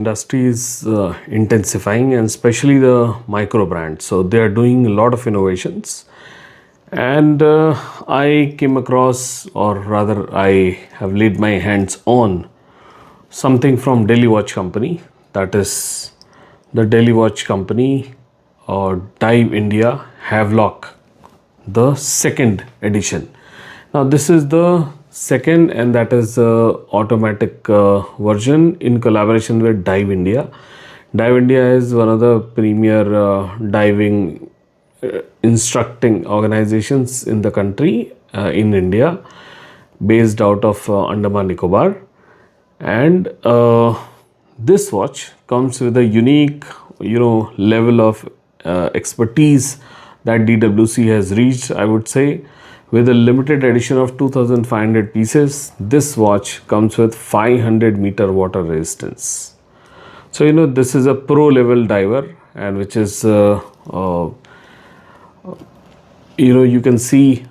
Industry is intensifying, and especially the micro brands. So they are doing a lot of innovations. And I came across, or rather, I have laid my hands on something from Delhi Watch Company. That is the Delhi Watch Company or Dive India Havelock, the second edition. Now this is the second, and that is the automatic version in collaboration with Dive India. Dive India is one of the premier diving instructing organizations in the country, in India, based out of Andaman Nicobar. And this watch comes with a unique level of expertise that DWC has reached. I would say, with a limited edition of 2500 pieces, this watch comes with 500-meter water resistance. So this is a pro level diver, and which is you can see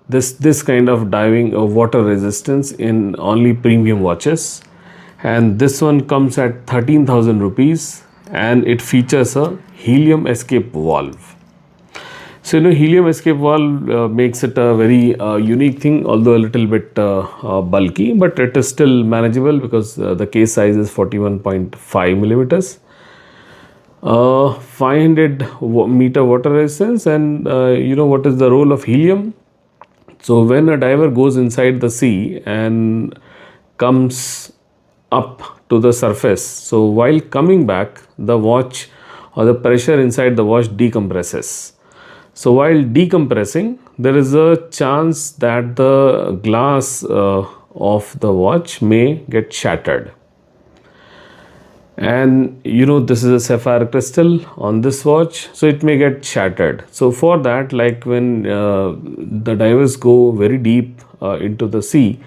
this kind of diving water resistance in only premium watches. And this one comes at 13,000 rupees, and it features a helium escape valve. So helium escape valve makes it a very unique thing, although a little bit bulky, but it is still manageable because the case size is 41.5 millimeters. 500-meter water resistance. And what is the role of helium? So when a diver goes inside the sea and comes up to the surface, so while coming back, the watch or the pressure inside the watch decompresses. So while decompressing, there is a chance that the glass of the watch may get shattered. And this is a sapphire crystal on this watch, so it may get shattered. So for that, like when the divers go very deep into the sea,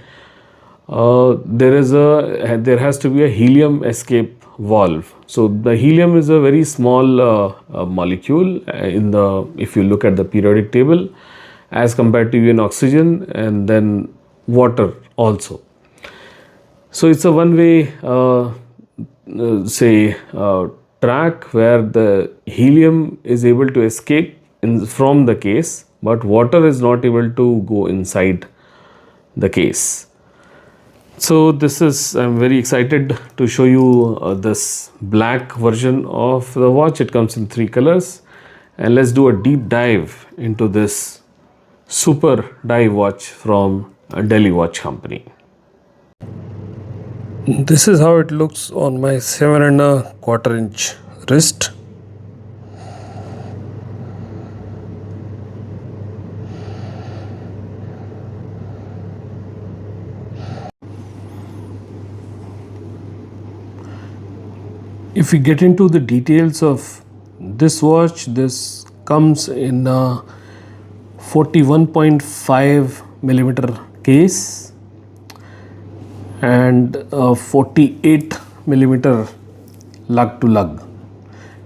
there has to be a helium escape valve. So the helium is a very small molecule if you look at the periodic table, as compared to even oxygen and then water also. So it's a one-way track where the helium is able to escape from the case, but water is not able to go inside the case. So I'm very excited to show you this black version of the watch. It comes in 3 colors, and let's do a deep dive into this super dive watch from Delhi Watch Company. This is how it looks on my 7.25 inch wrist. If we get into the details of this watch, this comes in a 41.5 millimeter case and a 48 millimeter lug to lug,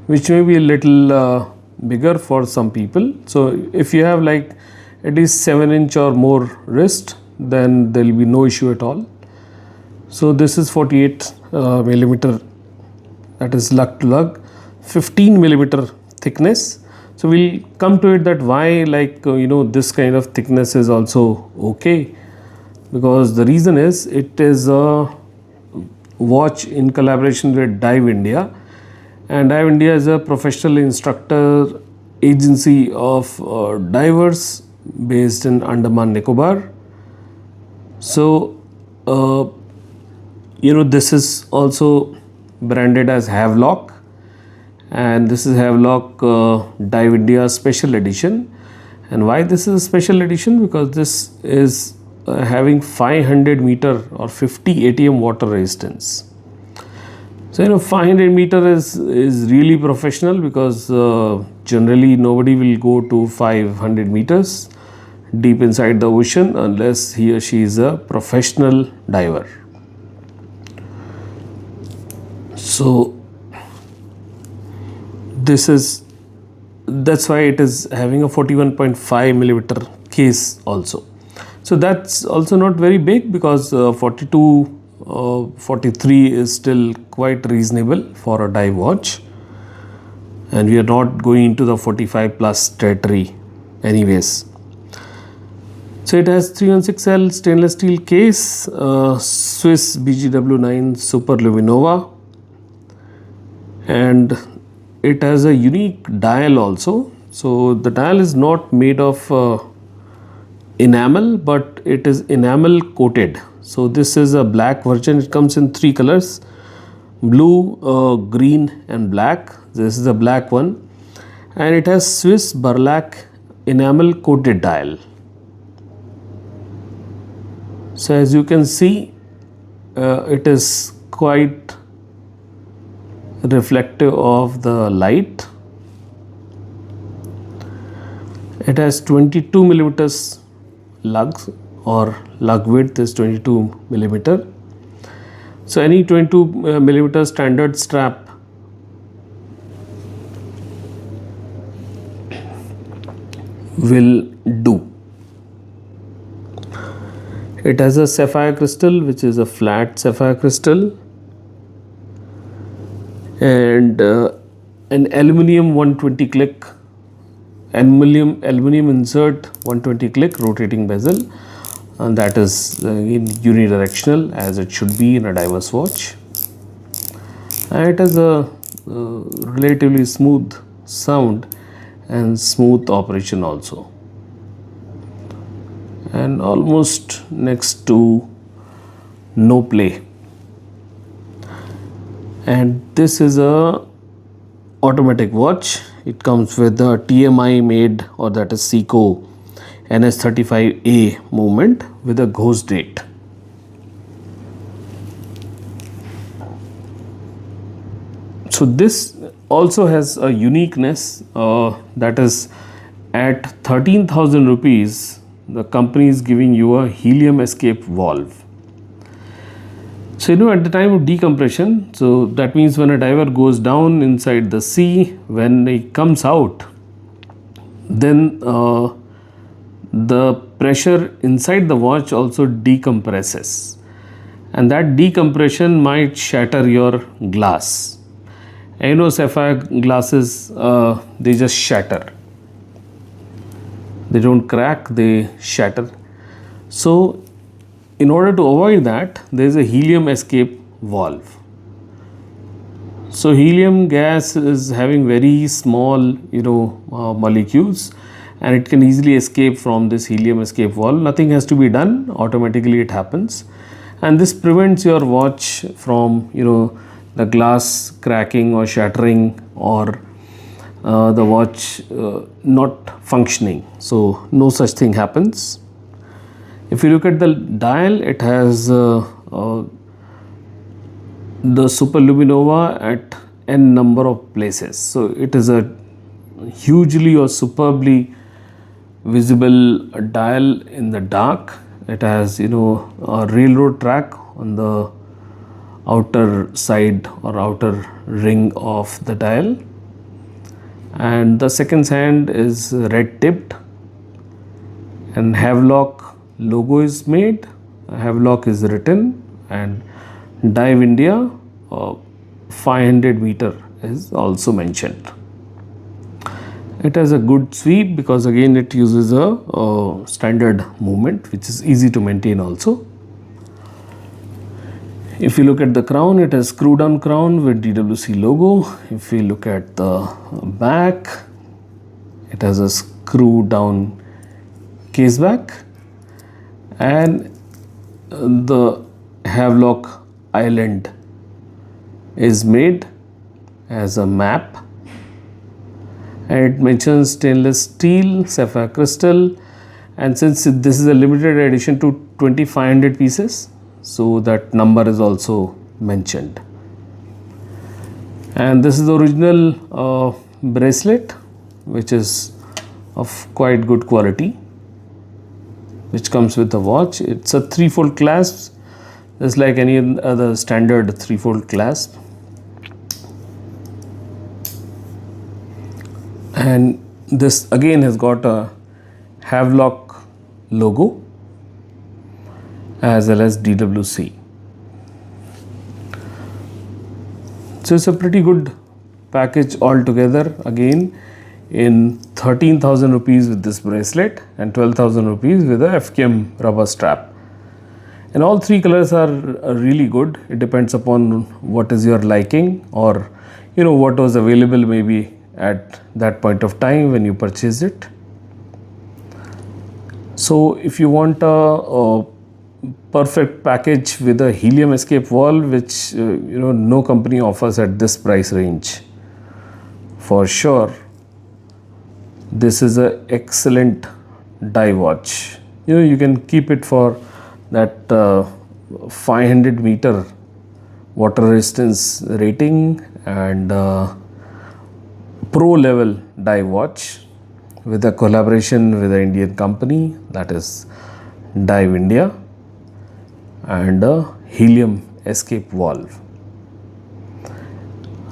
which may be a little bigger for some people. So if you have like at least 7 inch or more wrist, then there will be no issue at all. So this is 48 millimeter, that is lug to lug, 15 millimeter thickness. So we'll come to it that why this kind of thickness is also okay, because the reason is it is a watch in collaboration with Dive India, and Dive India is a professional instructor agency of divers based in Andaman Nicobar. So this is also branded as Havelock, and this is Havelock Dive India Special Edition. And why this is a special edition? Because this is having 500 meter or 50 ATM water resistance. So 500 meter is really professional, because generally nobody will go to 500 meters deep inside the ocean unless he or she is a professional diver. So that's why it is having a 41.5 millimeter case also. So that's also not very big, because 42 43 is still quite reasonable for a dive watch, and we are not going into the 45 plus territory anyways. So it has 316L stainless steel case, Swiss BGW9 Super Luminova, and it has a unique dial also. So the dial is not made of enamel, but it is enamel coated. So this is a black version. It comes in 3 colors: blue, green and black. This is the black one, and it has Swiss burlap enamel coated dial. So as you can see, it is quite reflective of the light. It has 22 millimeters lugs, or lug width is 22 millimeter. So any 22 millimeter standard strap will do. It has a sapphire crystal, which is a flat sapphire crystal, and an aluminium 120 click, aluminium insert 120 click rotating bezel, and that is unidirectional, as it should be in a diver's watch. And it has a relatively smooth sound and smooth operation also, and almost next to no play. And this is a automatic watch. It comes with the TMI made, or that is Seiko NS35A movement with a ghost date. So this also has a uniqueness, that is, at 13,000 rupees the company is giving you a helium escape valve. So at the time of decompression, so that means when a diver goes down inside the sea, when he comes out, then the pressure inside the watch also decompresses, and that decompression might shatter your glass. Sapphire glasses, they just shatter. They don't crack, they shatter. So in order to avoid that, there is a helium escape valve. So helium gas is having very small molecules, and it can easily escape from this helium escape valve. Nothing has to be done, automatically it happens, and this prevents your watch from the glass cracking or shattering, or the watch not functioning. So no such thing happens. If you look at the dial, it has the Super Luminova at n number of places. So it is a hugely or superbly visible dial in the dark. It has a railroad track on the outer side or outer ring of the dial, and the second hand is red tipped, and Havelock logo is made, Havelock is written, and Dive India 500 meter is also mentioned. It has a good sweep because again it uses a standard movement which is easy to maintain also. If you look at the crown, it has screw down crown with DWC logo. If we look at the back, it has a screw down case back, and the Havelock island is made as a map, and it mentions stainless steel, sapphire crystal, and since this is a limited edition to 2500 pieces, so that number is also mentioned. And this is the original bracelet, which is of quite good quality, which comes with the watch. It's a 3-fold clasp, just like any other standard 3-fold clasp. And this again has got a Havelock logo as well as DWC. So it's a pretty good package altogether, again in 13,000 rupees with this bracelet and 12,000 rupees with a FKM rubber strap. And all three colors are really good. It depends upon what is your liking, or what was available maybe at that point of time when you purchased it. So if you want a perfect package with a helium escape valve, which no company offers at this price range, for sure this is a excellent dive watch. You can keep it for that 500 meter water resistance rating and pro level dive watch with a collaboration with an Indian company, that is Dive India, and a helium escape valve.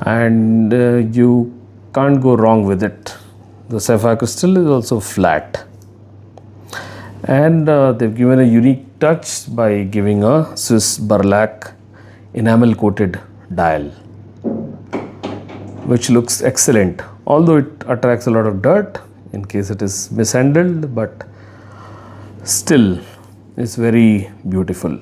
And you can't go wrong with it. The sapphire crystal is also flat, and they've given a unique touch by giving a Swiss burlap enamel coated dial, which looks excellent, although it attracts a lot of dirt in case it is mishandled, but still it's very beautiful.